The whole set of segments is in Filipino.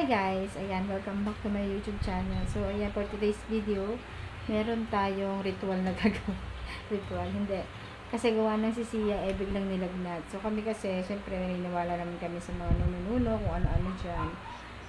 guys! Ayan, welcome back to my YouTube channel. So, ayan, for today's video, meron tayong ritual na gagawin. Ritual, hindi. Kasi gawa ng si Sia, biglang nilagnat. So, kami kasi, syempre, naniniwala naman kami sa mga nununo, kung ano-ano dyan.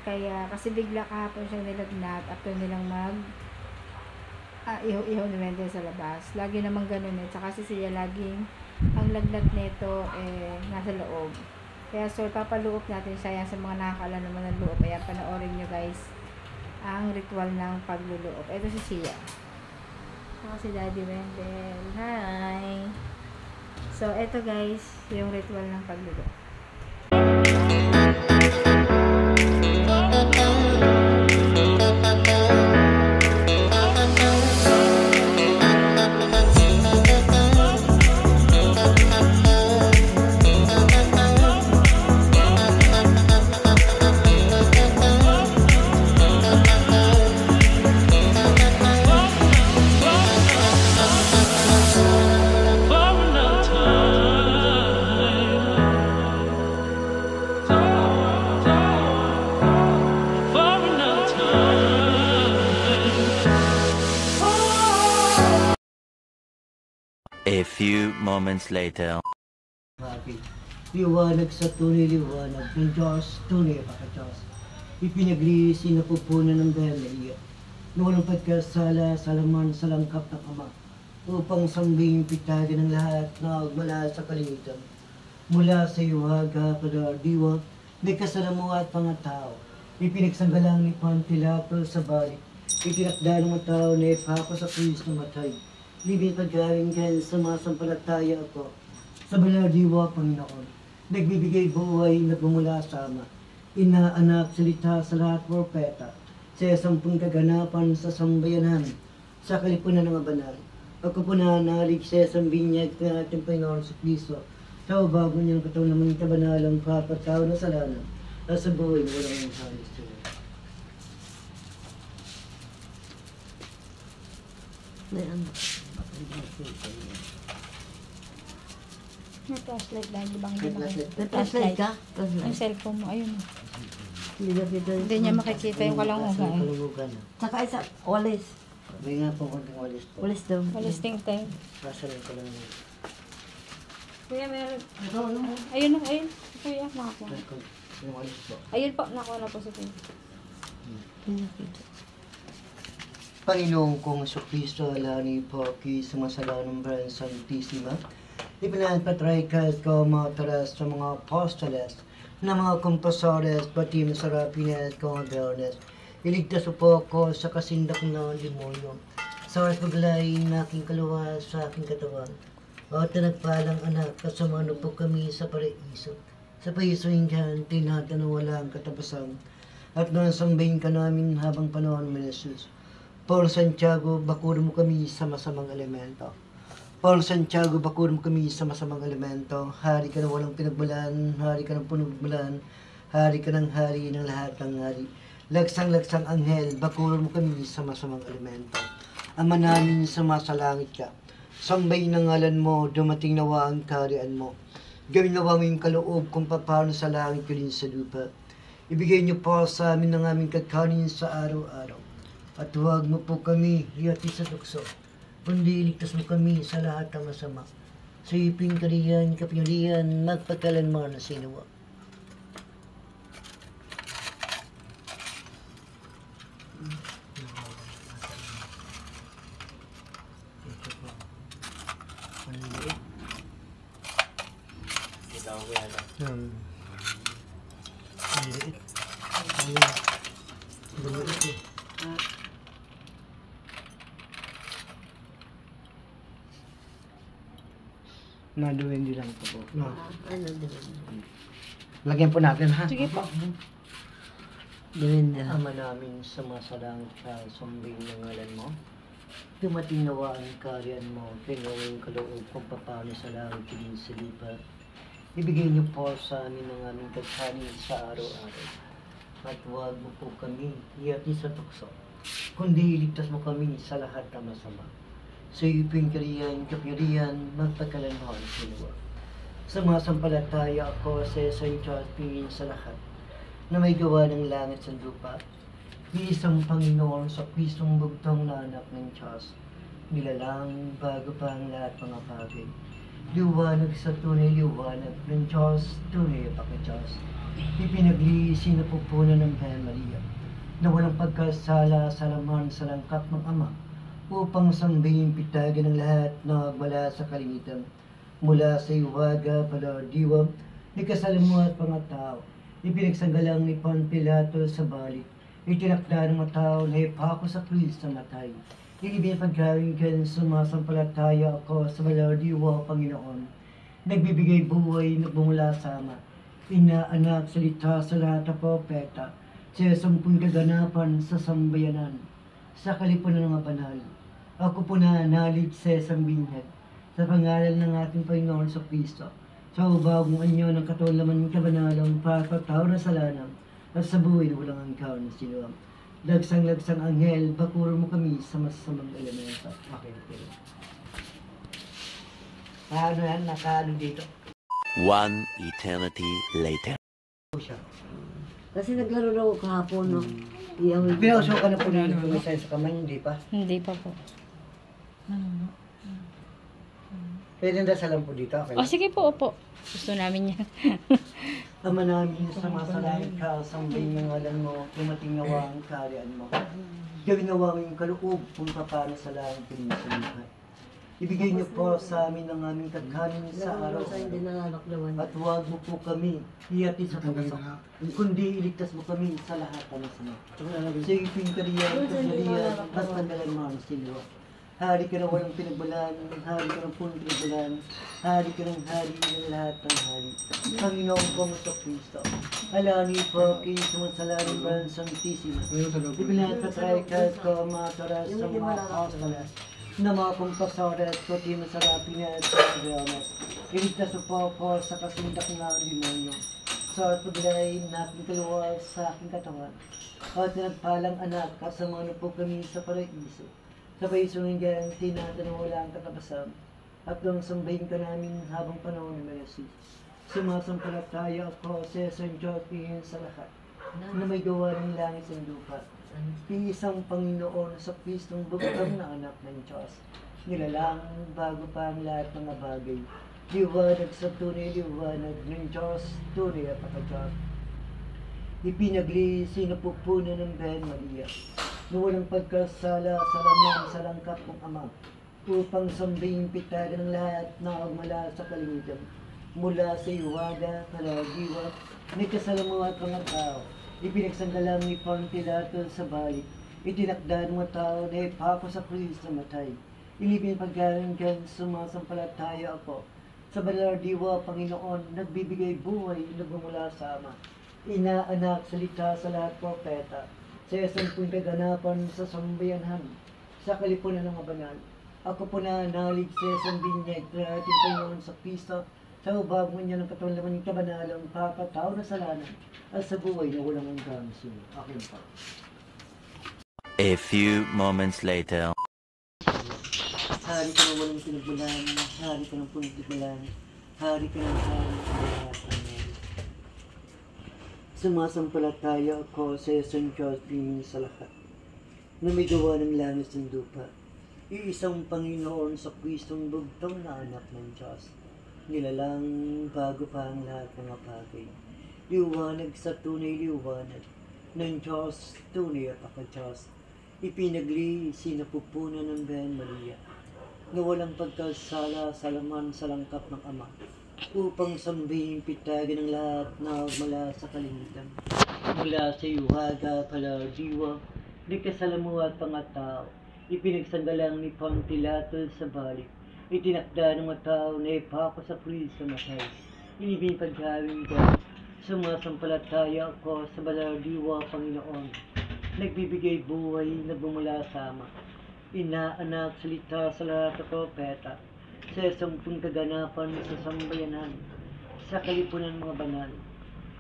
Kaya, kasi bigla kahapon siyang nilagnat, after nilang ihaw-ihaw ni Wendell sa labas. Lagi naman ganun eh. Tsaka si Sia, laging, ang lagnat nito, nasa loob. Kaya so, papaloob natin siya yan sa mga nakakala naman ng loob. Kaya panoorin nyo guys ang ritual ng pagluloob. Ito si Sia. Ako si Daddy Wendell. Hi! So, ito guys, yung ritual ng pagluloob. A few moments later. Liwanag sa tunay, liwanag ng Diyos, tunay pagka-Diyos. Ipinaglisi na pupunan ng dahil na walang pagkasala sa laman sa langkap ng Ama, upang sambing pitagin ng lahat na mula sa kalingitan. Mula sa iwaga, kadardiwa, may kasalamuha at mga tao. Ipinagsanggalang ni Pantilato sa balik. Itinakda ng mga tao na ipako sa Kristo matay. Libing paggaling kan sa masampalataya ako sa baladiwa, Panginoon. Nagbibigay buhay na bumula sa Ama. Ina, Anak, Salita sa lahat propeta. Sa sampung kaganapan sa sambayanan, sa kalipunan ng banal. Ako po nanalig sa sambinyag ng ating Panginoon sa Kristo. Sa bago niyang katawang naman kabanalang kapataw na salanan. At sa buhay na walang halis sa May flashlight dahil di bang May flashlight ka? Yung cellphone mo, ayun. Hindi Hindi niya makikita yung kalangugan. Saka isa, walis. May nga po konting walis po. Walis daw. Walis ting-ting. Sasarin ko lang yun. Kuya, meron. Ito, ano mo? Ayun na, ayun. Kuya, nakakuha. Yung walis po. Ayun po, nakuha na po si Kuya. Panginoong kong Kristo, alani po ki sumasala ng Brand Santissima. Ipinagpatry ka at kumataras sa mga apostoles na mga kompasores, pati masarapines, kumabelnes. Iligtas po ako sa kasindak ng demonyo. Sa oras paglaing na aking kaluwas sa aking katawan. O tinagpalang anak, kasama po kami sa paraiso. Sa paiso hinggan, tinatan na walang katapusan. At nasambahin ka namin habang panahon mo, Jesus. Paul Santiago, bakuro mo kami sa masamang elemento. Paul Santiago, bakuro mo kami sa masamang elemento. Hari ka na walang pinagmulan, hari ka ng punugmulan, hari ka ng hari ng lahat ng hari. Lagsang-lagsang anghel, bakuro mo kami sa masamang elemento. Ama namin sa masalangit ka. Sambay ng ngalan mo, dumating nawa ang kaharian mo. Gawin nawa mo yung kaloob kung paano sa langit ko din sa lupa. Ibigay niyo po sa amin ng aming kakanin sa araw-araw. At huwag mo po kami hiyati sa tukso, kundi iligtas mo kami sa lahat ng masama. Sa iping kariyan, kapilyarihan, magpagkalanman na sinuwa. Maduwin din lang po. No. Lagyan po natin ha. Sige po. Gawin na. Ama namin sa masalangit ka, sambing ng ngalan mo. Dumating nawa ang kaharian mo, pinawang kaloob kung paano sa langit din sa lupa. Ibigay niyo po sa amin ang aming kakanin sa araw-araw. At huwag mo po kami hiyati sa tukso, kundi iligtas mo kami sa lahat ng masama. Sa iping kariyan, kapilyarihan, magpagkalanman sa sinuwa. Sa masampalataya ako sa St. Charles Pingin sa lahat. na may gawa ng langit sa lupa. Isang Panginoon sa Kristong bugtong na anak ng Diyos. Nilalang bago pa ang lahat mga bagay. Liwanag sa tunay liwanag ng Diyos, tunay pagka-Diyos. Ipinaglisi na pupunan ng Bayan Maria na walang pagkasala sa laman sa langkap ng Ama upang sambihin pitagan ng lahat na nagmula sa kalimitan mula sa iwaga, diwa, ni kasalamuha at pangatao. Ipinagsanggalang ni Pilato sa balik. Itinakda ng mga tao na ipako sa krus sa matay. Ibinipagkawin ka sumasampalataya ako sa diwa, Panginoon. Nagbibigay buhay na bumula sa Ama. Ina, Anak, Salita sa lahat ng propeta. Sa 10 kaganapan sa sambayanan. Sa kalipunan ng mga banal. Ako po na nalig sa isang binyag. Sa pangalan ng ating Panginoon sa Kristo. Sa bagong anyo ng katulaman ng kabanalang para sa tao na salanan at sa buhay na walang angkaw na sinuwang. Lagsang-lagsang anghel, bakuro mo kami sa masasamang elemento. Okay. Paano yan? Nakaano dito? One eternity later. Kasi naglaro daw ako kahapon, no? Iyawin ko. Pinauso ka na po dito kung sa kamay, hindi pa? Hindi pa po. Pwede na dasalan po dito, okay? O sige po, opo. Gusto namin yan. Ama namin sa masalangit ka, sambahin ng ngalan mo, dumating nawa ang kaharian mo. Gawin nawa ang kaloob kung paano sa langit din sa lupa. Ibigay niyo po sa amin ang aming kakanin sa araw. Sa hindi nangangaklawan. At huwag mo po kami hiyati sa pagkasak, kundi iligtas mo kami sa lahat ng masama. Sa iping kariyan, kariyan, at pagdalan mo ang silwa. Hari ka na walang pinagbalaan, hari ka ng punong pinagbalaan, hari ka ng hari ng lahat ng hari. Panginoon ko mo sa Kristo. Alani po, kayo sumasalarin ba ang Santisima. Ibilang katry ka ko mga taras sa mga apostolas na mga kumpasoras ko di masarapin na at sa Diyomas. Iligtas mo po sa kasundak na ang demonyo. Sa paglayin natin kaluwa sa aking katawan. At nagpalang anak, kasama na po kami sa paraiso. Sabay sungin garanti natin na wala ang katapasan at nang sambahin ka namin habang panahon ni Jesus. Sumasampalataya ako sa San Diyos sa lahat na may gawa ng langit sa lupa. Isang Panginoon sa Kristong bugtong na anak ng Diyos. Nilalang bago pa ang lahat ng mga bagay. Liwanag sa tunay liwanag ng Diyos, tunay at pagka-Diyos. Ipinaglisi na pupunan ng Bayan Maria na walang pagkasala sa laman sa langkap ng Ama upang sambihin pitagan ng lahat na magmula sa kalimitan mula sa iwaga, kaladiwa, ni kasalamuha at mga tao. Ipinagsanggalang ni Pilato sa balik. Itinakda ng mga tao na ipako sa krus na matay. Ilibin pagkaringgan sumasampalataya ako. Sa diwa, Panginoon, nagbibigay buhay na bumula sa Ama. Ina, Anak, Salita sa lahat propeta. Sa 10 kaganapan sa sambayanan, sa kalipunan ng mga banal. Ako po na nalig sa isang binyag na ating Panginoon sa Kristo sa bagong niya ng katulaman ng kabanalang pakatao na salanan at sa buhay na walang hanggang sunod. Akin pa. A few moments later. Hari ka na walang pinagbalaan, hari ka ng pinagbalaan, hari ka ng hari sa lahat ng mga. Sumasampalataya ako sa San Diyos sa lahat na may gawa ng langit ng lupa. Iisang Panginoon sa Kristong bugtong na anak ng Diyos. Nilalang bago pa ang lahat ng mga bagay. Liwanag sa tunay liwanag ng Diyos, tunay at pagka-Diyos. Ipinaglisi na pupunan ng Bayan Maria na walang pagkasala sa laman sa langkap ng Ama upang sambihin pitagan ng lahat na mula sa kalimitan mula sa iwaga, kaladiwa, ni kasalamuha at pangatao. Ipinagsanggalang ni Pilato sa balik. Itinakda ng mga tao na ipako sa krus sa matay. Inibig pagkawin ko, sumasampalataya ako sa diwa, Panginoon. Nagbibigay buhay na bumula sa Ama. Ina, Anak, Salita sa lahat ng propeta. Sa 10 kaganapan sa sambayanan, sa kalipunan mga banal.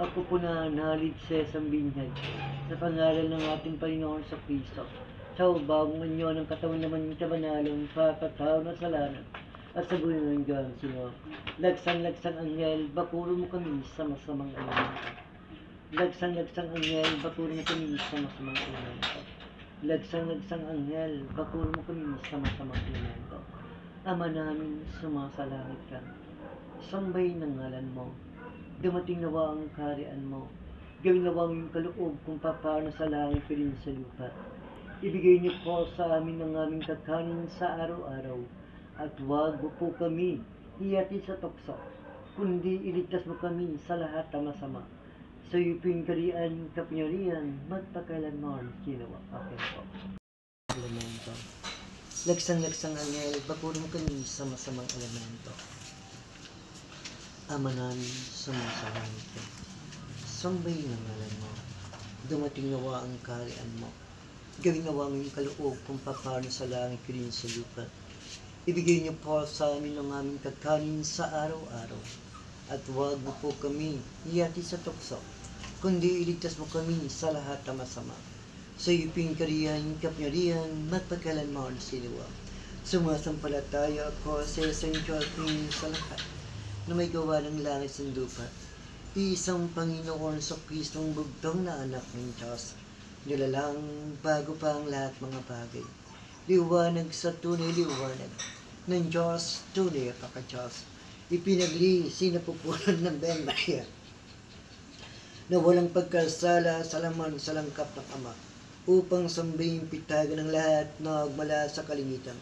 Ako po na nalig sa isang binyag sa pangalan ng ating Panginoon sa Kristo. Sa bagong anyo ng katawan naman ng kabanalang pakatao na salanan at sa buhay ng Diyos, Sino. Lagsang-lagsang anghel, bakuro mo kami sa masamang elemento. Lagsang-lagsang anghel, bakuro mo kami sa masamang elemento. Lagsang-lagsang anghel, bakuro mo kami sa masamang elemento. Ama namin, sumasalangit ka. Sambay ng ngalan mo. Dumating nawa ang kaharian mo. Gawin nawa ang iyong kaloob kung paano sa langit ka rin sa lupa. Ibigay niyo po sa amin ang aming kakanin sa araw-araw. At huwag mo po kami hiyati sa tukso, kundi iligtas mo kami sa lahat ng masama. Sa iyo po yung kariyan, kapangyarihan, magpakailanman, ginawa. Okay po. Elemento. Lagsang-lagsang anghel, bakuro mo kami sa masamang elemento. Ama namin, sumasalangit ka. Sambay ng ngalan mo. Dumating nawa ang kaharian mo. Gawin nawa ang iyong kaloob kung paano sa langit ka rin sa lupa. Ibigay niyo po sa amin ang aming kakanin sa araw-araw. At huwag mo po kami hiyati sa tukso, kundi iligtas mo kami sa lahat ng masama. Sa iyo pinagkariyan, kapangyarihan, magpagkailanman siliwa. Sumasampalataya ako sa isang Diyos sa lahat na may gawa ng langit sa lupa. Isang Panginoon sa Kristong bugtong na anak ng Diyos. Nilalang bago pa ang lahat mga bagay. Liwanag sa tunay liwanag ng Diyos, tunay at pagka-Diyos. Ipinagli sinapupunan ng Bendaya na walang pagkasala sa laman sa langkap ng Ama upang sambahin pitagan ng lahat na nagmula sa kalingitan.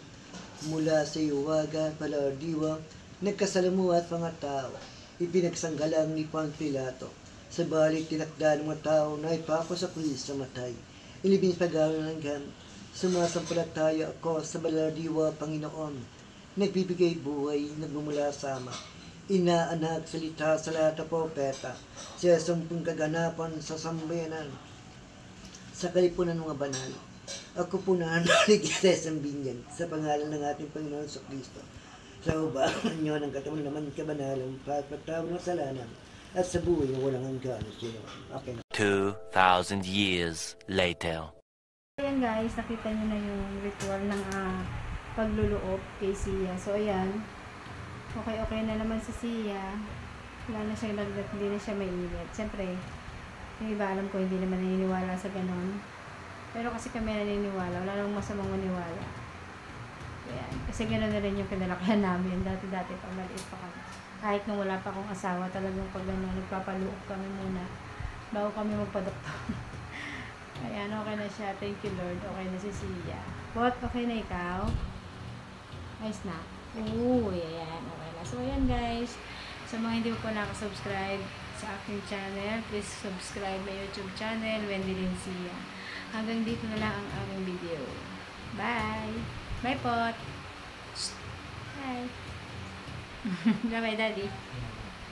Mula sa iwaga, palardiwa, nagkasalamuha at mga tao, ipinagsanggalang ni Pilato. Sa balik tinakda ng mga tao na ipako sa krus sa matay. Ilibing pagano ng gan, sumasampalataya ako sa balardiwa, Panginoon, nagbibigay buhay, nagmumula sa Ama. Ina, Anak, salita sa lahat ng propeta, sa sampung kaganapan sa sambayanan, sa kalipunan ng mga banal. Ako po na nalig sa isang binyan, sa pangalan ng ating Panginoon sa Kristo. Sa ubahan niyo ng katawan naman kabanalan, pagpatawag ng kasalanan, at sa buhay na walang hanggan. Okay na. 2,000 years later. Ayan guys, nakita nyo na yung ritual ng pagluluop kay Sia. So ayan, okay na naman si Sia. Wala na siyang lagnat, hindi na siya mainit. Siyempre, yung iba alam ko hindi naman naniniwala sa ganon. Pero kasi kami naniniwala, wala namang masamang maniwala. Ayan, kasi ganon na rin yung pinalakihan namin. Dati-dati pa, maliit pa kami. Kahit nung wala pa akong asawa, talagang pag nagpapaluok kami muna bago kami magpa-doktor. Ayan, okay na siya. Thank you Lord. Okay na si Sia. What? Okay na ikaw? Ayos na. Uy, ayan. Okay na. So, ayan guys. Sa mga hindi po nakasubscribe sa aking channel, please subscribe my YouTube channel, Wendy Lynn Sia. Hanggang dito na lang ang aming video. Bye! Bye pot! Bye! Bye, Daddy.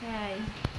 Bye!